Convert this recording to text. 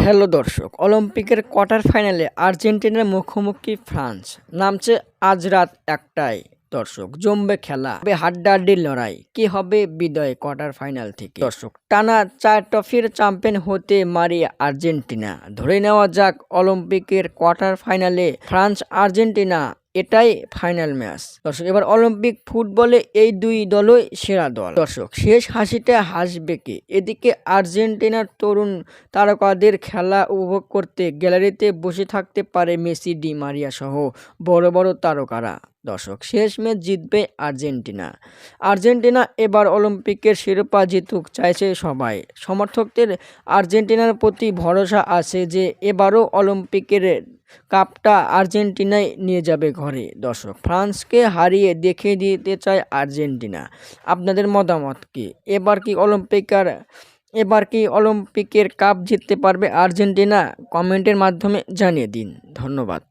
Hello দর্শক, অলিম্পিকের quarter ফাইনালে আর্জেন্টিনার মুখোমুখি ফ্রান্স নামছে আজ রাত ১টায়। দর্শক, জমবে খেলা, হবে হাড্ডাহাড্ডির লড়াই, কি হবে বিদায় কোয়ার্টার ফাইনাল থেকে। দর্শক, টানা ৪ ট্রফির চ্যাম্পিয়ন হতে মারিয়ে আর্জেন্টিনা। ধরে নেওয়া যাক অলিম্পিকের কোয়ার্টার ফাইনালে ফ্রান্স আর্জেন্টিনা এটাই ফাইনাল ম্যাচ। দর্শক, এবার অলিম্পিক ফুটবলে এই দুই দলই সেরা দল। দর্শক, শেষ হাসিটা হাসবে কে? এদিকে আর্জেন্টিনার তরুণ তারকাদের খেলা উপভোগ করতে গ্যালারিতে বসে থাকতে পারে মেসি, ডি মারিয়া সহ বড় বড় তারকারা। দর্শক, শেষ ম্যাচ জিতবে আর্জেন্টিনা। আর্জেন্টিনা এবার অলিম্পিকের শিরোপা জিতুক চাইছে সবাই। সমর্থকদের আর্জেন্টিনার প্রতি ভরসা আছে যে এবারও অলিম্পিকের কাপটা আর্জেন্টিনাই নিয়ে যাবে ঘরে। দর্শক, ফ্রান্সকে হারিয়ে দেখিয়ে দিতে চায় আর্জেন্টিনা। আপনাদের মতামত কি? এবার কি অলিম্পিকের কাপ জিততে পারবে আর্জেন্টিনা? কমেন্টের মাধ্যমে জানিয়ে দিন। ধন্যবাদ।